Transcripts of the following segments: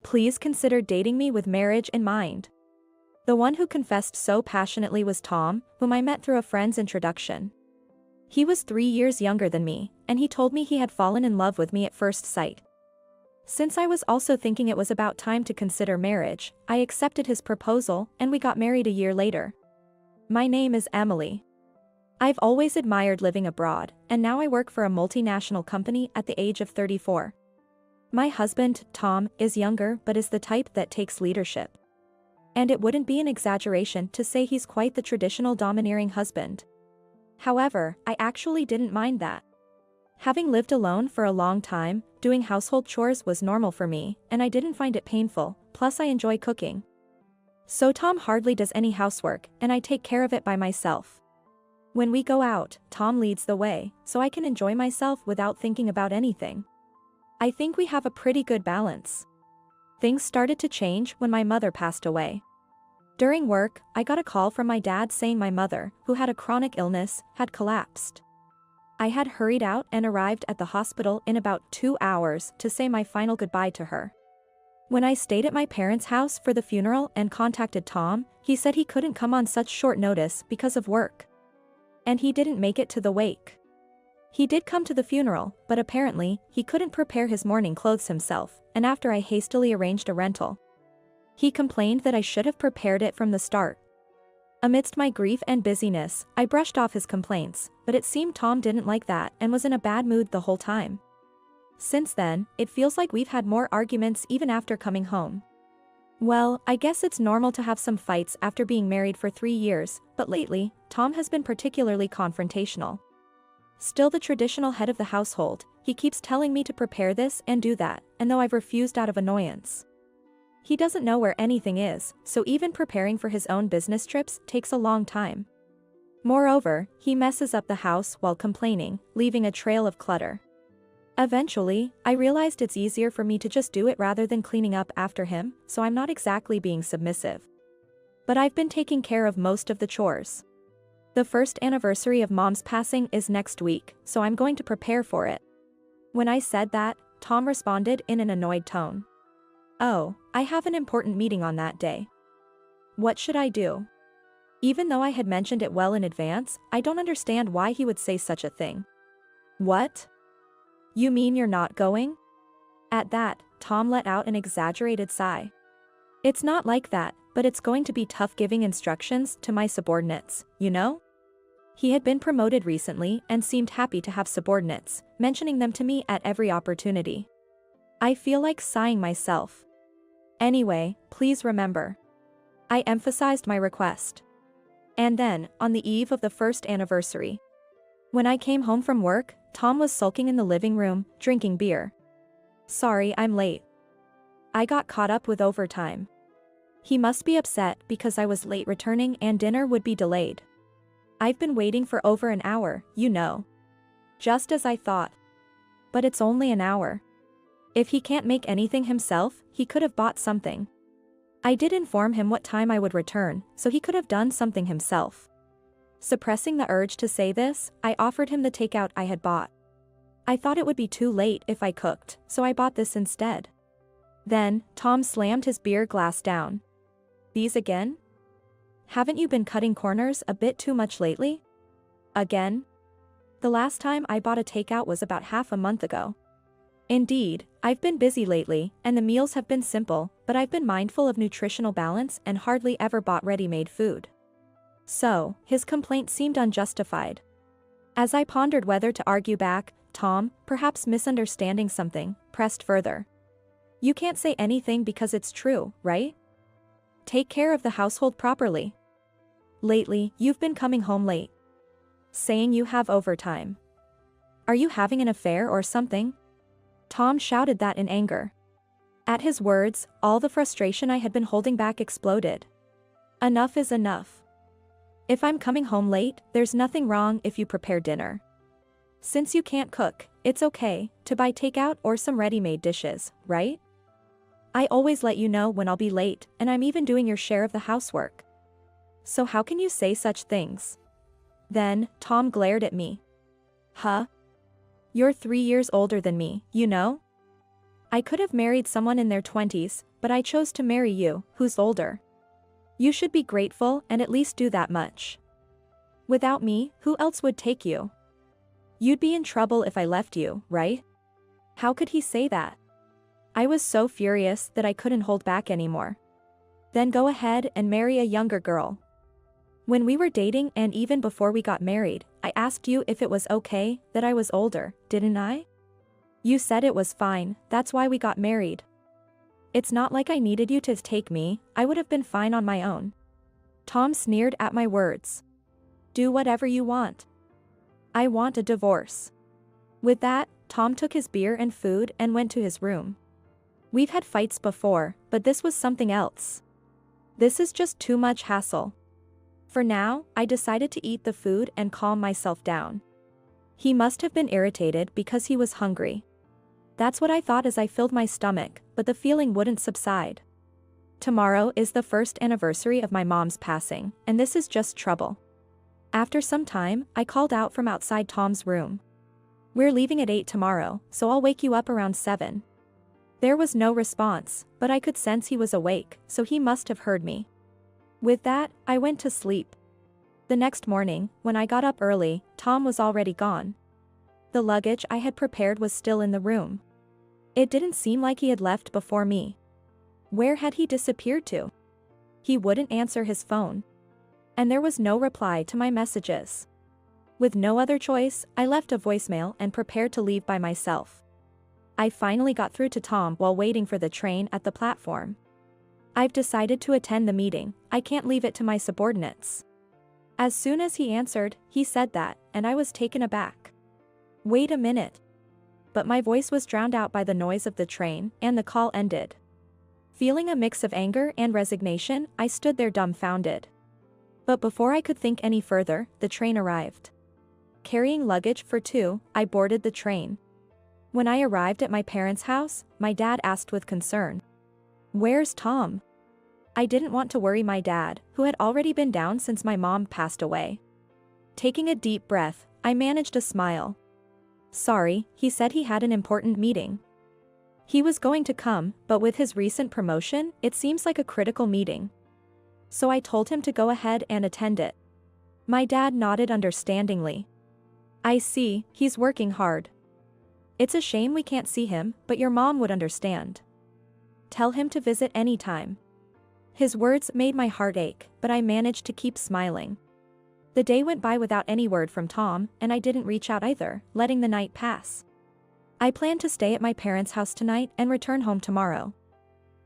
Please consider dating me with marriage in mind. The one who confessed so passionately was Tom, whom I met through a friend's introduction. He was 3 years younger than me, and he told me he had fallen in love with me at first sight. Since I was also thinking it was about time to consider marriage, I accepted his proposal and we got married a year later. My name is Emily. I've always admired living abroad, and now I work for a multinational company at the age of 34. My husband, Tom, is younger but is the type that takes leadership. And it wouldn't be an exaggeration to say he's quite the traditional domineering husband. However, I actually didn't mind that. Having lived alone for a long time, doing household chores was normal for me, and I didn't find it painful, plus I enjoy cooking. So Tom hardly does any housework, and I take care of it by myself. When we go out, Tom leads the way, so I can enjoy myself without thinking about anything. I think we have a pretty good balance. Things started to change when my mother passed away. During work, I got a call from my dad saying my mother, who had a chronic illness, had collapsed. I had hurried out and arrived at the hospital in about 2 hours to say my final goodbye to her. When I stayed at my parents' house for the funeral and contacted Tom, he said he couldn't come on such short notice because of work. And he didn't make it to the wake. He did come to the funeral, but apparently, he couldn't prepare his mourning clothes himself, and after I hastily arranged a rental. He complained that I should have prepared it from the start. Amidst my grief and busyness, I brushed off his complaints, but it seemed Tom didn't like that and was in a bad mood the whole time. Since then, it feels like we've had more arguments even after coming home. Well, I guess it's normal to have some fights after being married for 3 years, but lately, Tom has been particularly confrontational. Still the traditional head of the household, he keeps telling me to prepare this and do that, and though I've refused out of annoyance. He doesn't know where anything is, so even preparing for his own business trips takes a long time. Moreover, he messes up the house while complaining, leaving a trail of clutter. Eventually, I realized it's easier for me to just do it rather than cleaning up after him, so I'm not exactly being submissive. But I've been taking care of most of the chores. The first anniversary of Mom's passing is next week, so I'm going to prepare for it. When I said that, Tom responded in an annoyed tone. Oh, I have an important meeting on that day. What should I do? Even though I had mentioned it well in advance, I don't understand why he would say such a thing. What? You mean you're not going? At that, Tom let out an exaggerated sigh. It's not like that, but it's going to be tough giving instructions to my subordinates, you know? He had been promoted recently and seemed happy to have subordinates, mentioning them to me at every opportunity. I feel like sighing myself. Anyway, please remember. I emphasized my request. And then, on the eve of the first anniversary. When I came home from work, Tom was sulking in the living room, drinking beer. Sorry, I'm late. I got caught up with overtime. He must be upset because I was late returning and dinner would be delayed. I've been waiting for over an hour, you know. Just as I thought. But it's only an hour. If he can't make anything himself, he could have bought something. I did inform him what time I would return, so he could have done something himself. Suppressing the urge to say this, I offered him the takeout I had bought. I thought it would be too late if I cooked, so I bought this instead. Then, Tom slammed his beer glass down. These again? Haven't you been cutting corners a bit too much lately? Again? The last time I bought a takeout was about half a month ago. Indeed, I've been busy lately, and the meals have been simple, but I've been mindful of nutritional balance and hardly ever bought ready-made food. So, his complaint seemed unjustified. As I pondered whether to argue back, Tom, perhaps misunderstanding something, pressed further. You can't say anything because it's true, right? Take care of the household properly. Lately, you've been coming home late. Saying you have overtime. Are you having an affair or something? Tom shouted that in anger. At his words, all the frustration I had been holding back exploded. Enough is enough. If I'm coming home late, there's nothing wrong if you prepare dinner. Since you can't cook, it's okay to buy takeout or some ready-made dishes, right? I always let you know when I'll be late, and I'm even doing your share of the housework. So how can you say such things? Then, Tom glared at me. Huh? You're 3 years older than me, you know? I could have married someone in their 20s, but I chose to marry you, who's older. You should be grateful and at least do that much. Without me, who else would take you? You'd be in trouble if I left you, right? How could he say that? I was so furious that I couldn't hold back anymore. Then go ahead and marry a younger girl. When we were dating and even before we got married, I asked you if it was okay that I was older, didn't I? You said it was fine, that's why we got married. It's not like I needed you to take me, I would have been fine on my own. Tom sneered at my words. Do whatever you want. I want a divorce. With that, Tom took his beer and food and went to his room. We've had fights before, but this was something else. This is just too much hassle. For now, I decided to eat the food and calm myself down. He must have been irritated because he was hungry. That's what I thought as I filled my stomach, but the feeling wouldn't subside. Tomorrow is the first anniversary of my mom's passing, and this is just trouble. After some time, I called out from outside Tom's room. We're leaving at 8 tomorrow, so I'll wake you up around 7. There was no response, but I could sense he was awake, so he must have heard me. With that, I went to sleep. The next morning, when I got up early, Tom was already gone. The luggage I had prepared was still in the room. It didn't seem like he had left before me. Where had he disappeared to? He wouldn't answer his phone. And there was no reply to my messages. With no other choice, I left a voicemail and prepared to leave by myself. I finally got through to Tom while waiting for the train at the platform. I've decided to attend the meeting, I can't leave it to my subordinates. As soon as he answered, he said that, and I was taken aback. Wait a minute. But my voice was drowned out by the noise of the train, and the call ended. Feeling a mix of anger and resignation, I stood there dumbfounded. But before I could think any further, the train arrived. Carrying luggage for 2, I boarded the train. When I arrived at my parents' house, my dad asked with concern. Where's Tom? I didn't want to worry my dad, who had already been down since my mom passed away. Taking a deep breath, I managed a smile. Sorry, he said he had an important meeting. He was going to come, but with his recent promotion, it seems like a critical meeting. So I told him to go ahead and attend it. My dad nodded understandingly. I see, he's working hard. It's a shame we can't see him, but your mom would understand. Tell him to visit anytime. His words made my heart ache, but I managed to keep smiling. The day went by without any word from Tom, and I didn't reach out either, letting the night pass. I planned to stay at my parents' house tonight and return home tomorrow.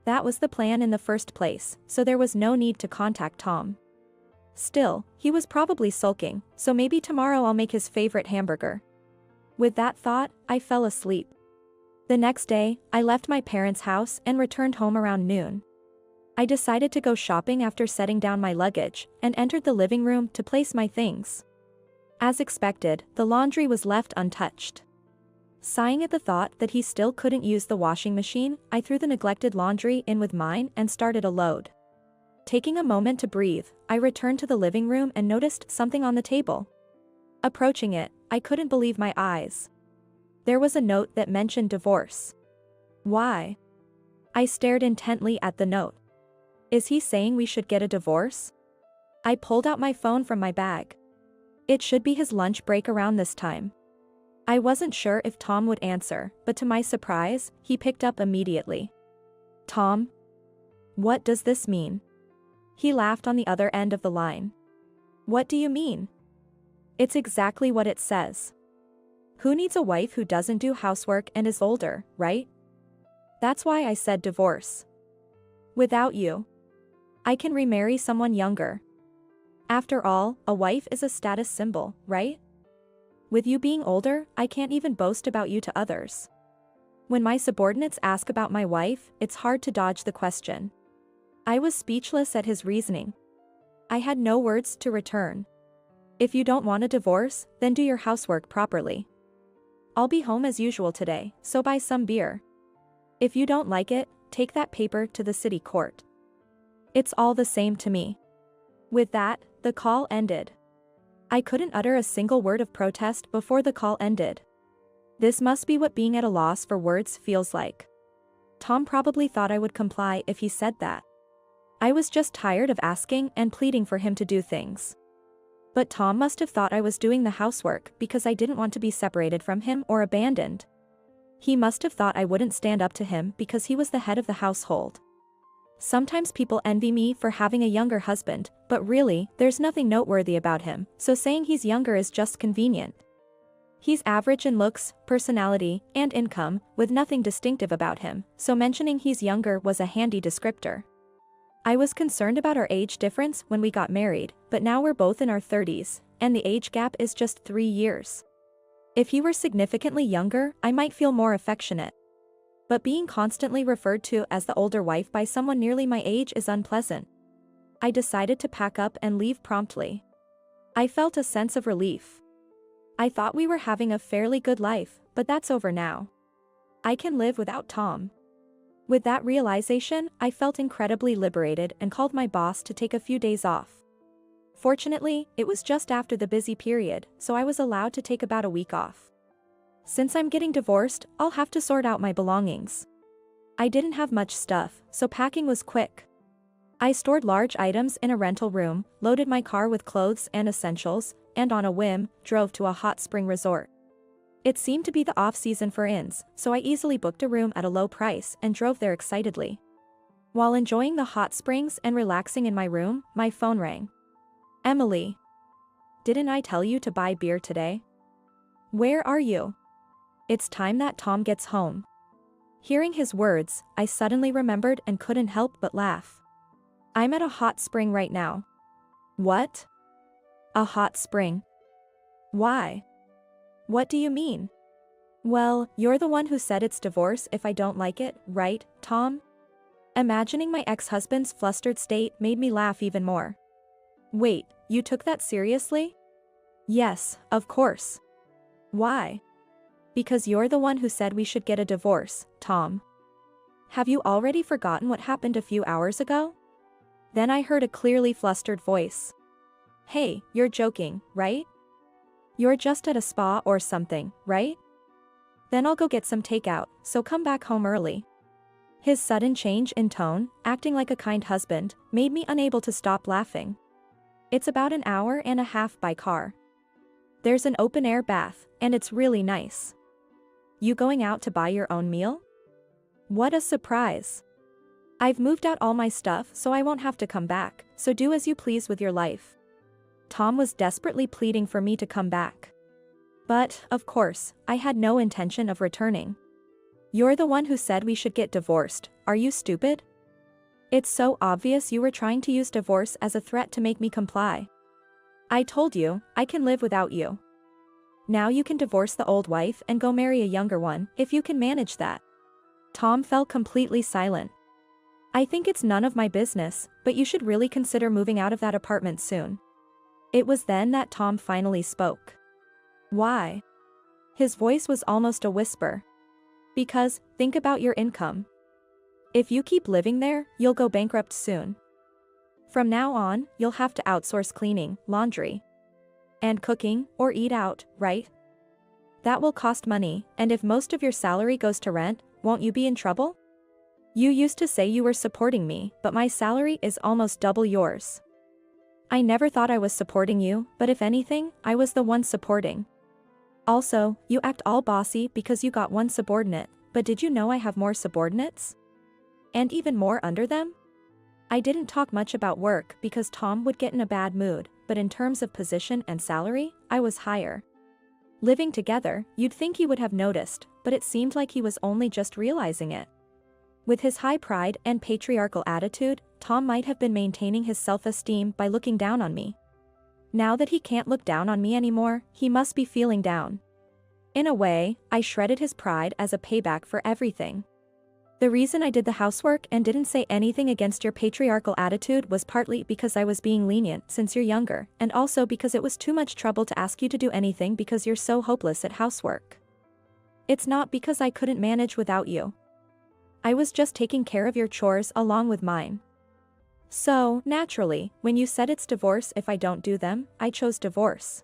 That was the plan in the first place, so there was no need to contact Tom. Still, he was probably sulking, so maybe tomorrow I'll make his favorite hamburger. With that thought, I fell asleep. The next day, I left my parents' house and returned home around noon. I decided to go shopping after setting down my luggage, and entered the living room to place my things. As expected, the laundry was left untouched. Sighing at the thought that he still couldn't use the washing machine, I threw the neglected laundry in with mine and started a load. Taking a moment to breathe, I returned to the living room and noticed something on the table. Approaching it, I couldn't believe my eyes. There was a note that mentioned divorce. Why? I stared intently at the note. Is he saying we should get a divorce? I pulled out my phone from my bag. It should be his lunch break around this time. I wasn't sure if Tom would answer, but to my surprise, he picked up immediately. Tom? What does this mean? He laughed on the other end of the line. What do you mean? It's exactly what it says. Who needs a wife who doesn't do housework and is older, right? That's why I said divorce. Without you, I can remarry someone younger. After all, a wife is a status symbol, right? With you being older, I can't even boast about you to others. When my subordinates ask about my wife, it's hard to dodge the question. I was speechless at his reasoning. I had no words to return. If you don't want a divorce, then do your housework properly. I'll be home as usual today, so buy some beer. If you don't like it, take that paper to the city court. It's all the same to me. With that, the call ended. I couldn't utter a single word of protest before the call ended. This must be what being at a loss for words feels like. Tom probably thought I would comply if he said that. I was just tired of asking and pleading for him to do things. But Tom must have thought I was doing the housework because I didn't want to be separated from him or abandoned. He must have thought I wouldn't stand up to him because he was the head of the household. Sometimes people envy me for having a younger husband, but really, there's nothing noteworthy about him, so saying he's younger is just convenient. He's average in looks, personality, and income, with nothing distinctive about him, so mentioning he's younger was a handy descriptor. I was concerned about our age difference when we got married, but now we're both in our 30s, and the age gap is just 3 years. If he were significantly younger, I might feel more affectionate. But being constantly referred to as the older wife by someone nearly my age is unpleasant. I decided to pack up and leave promptly. I felt a sense of relief. I thought we were having a fairly good life, but that's over now. I can live without Tom. With that realization, I felt incredibly liberated and called my boss to take a few days off. Fortunately, it was just after the busy period, so I was allowed to take about a week off. Since I'm getting divorced, I'll have to sort out my belongings. I didn't have much stuff, so packing was quick. I stored large items in a rental room, loaded my car with clothes and essentials, and on a whim, drove to a hot spring resort. It seemed to be the off-season for inns, so I easily booked a room at a low price and drove there excitedly. While enjoying the hot springs and relaxing in my room, my phone rang. Emily. Didn't I tell you to buy beer today? Where are you? It's time that Tom gets home. Hearing his words, I suddenly remembered and couldn't help but laugh. I'm at a hot spring right now. What? A hot spring? Why? What do you mean? Well, you're the one who said it's divorce if I don't like it, right, Tom? Imagining my ex-husband's flustered state made me laugh even more. Wait, you took that seriously? Yes, of course. Why? Because you're the one who said we should get a divorce, Tom. Have you already forgotten what happened a few hours ago? Then I heard a clearly flustered voice. Hey, you're joking, right? You're just at a spa or something, right? Then I'll go get some takeout, so come back home early. His sudden change in tone, acting like a kind husband, made me unable to stop laughing. It's about an hour and a half by car. There's an open-air bath, and it's really nice. You going out to buy your own meal? What a surprise. I've moved out all my stuff so I won't have to come back, so do as you please with your life. Tom was desperately pleading for me to come back. But, of course, I had no intention of returning. You're the one who said we should get divorced, are you stupid? It's so obvious you were trying to use divorce as a threat to make me comply. I told you, I can live without you. Now you can divorce the old wife and go marry a younger one, if you can manage that. Tom fell completely silent. I think it's none of my business, but you should really consider moving out of that apartment soon. It was then that Tom finally spoke. Why? His voice was almost a whisper. Because, think about your income. If you keep living there, you'll go bankrupt soon. From now on, you'll have to outsource cleaning, laundry, and cooking, or eat out, right? That will cost money, and if most of your salary goes to rent, won't you be in trouble? You used to say you were supporting me, but my salary is almost double yours. I never thought I was supporting you, but if anything, I was the one supporting. Also, you act all bossy because you got one subordinate, but did you know I have more subordinates? And even more under them? I didn't talk much about work because Tom would get in a bad mood, but in terms of position and salary, I was higher. Living together, you'd think he would have noticed, but it seemed like he was only just realizing it. With his high pride and patriarchal attitude, Tom might have been maintaining his self-esteem by looking down on me. Now that he can't look down on me anymore, he must be feeling down. In a way, I shredded his pride as a payback for everything. The reason I did the housework and didn't say anything against your patriarchal attitude was partly because I was being lenient since you're younger, and also because it was too much trouble to ask you to do anything because you're so hopeless at housework. It's not because I couldn't manage without you. I was just taking care of your chores along with mine. So, naturally, when you said it's divorce if I don't do them, I chose divorce.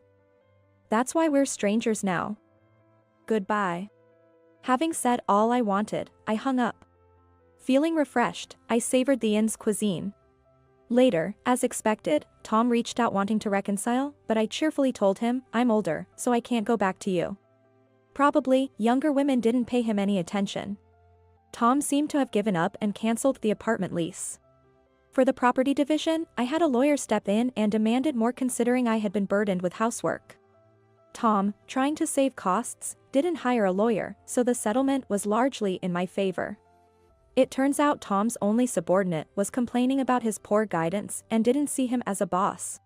That's why we're strangers now. Goodbye. Having said all I wanted, I hung up. Feeling refreshed, I savored the inn's cuisine. Later, as expected, Tom reached out wanting to reconcile, but I cheerfully told him, I'm older, so I can't go back to you. Probably, younger women didn't pay him any attention. Tom seemed to have given up and cancelled the apartment lease. For the property division, I had a lawyer step in and demanded more considering I had been burdened with housework. Tom, trying to save costs, didn't hire a lawyer, so the settlement was largely in my favor. It turns out Tom's only subordinate was complaining about his poor guidance and didn't see him as a boss,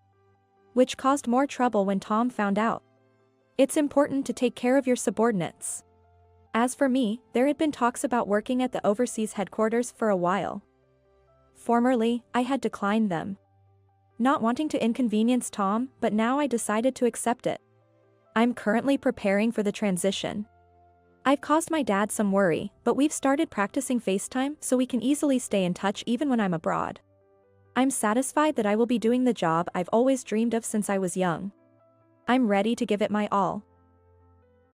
which caused more trouble when Tom found out. It's important to take care of your subordinates. As for me, there had been talks about working at the overseas headquarters for a while. Formerly, I had declined them, not wanting to inconvenience Tom, but now I decided to accept it. I'm currently preparing for the transition. I've caused my dad some worry, but we've started practicing FaceTime so we can easily stay in touch even when I'm abroad. I'm satisfied that I will be doing the job I've always dreamed of since I was young. I'm ready to give it my all.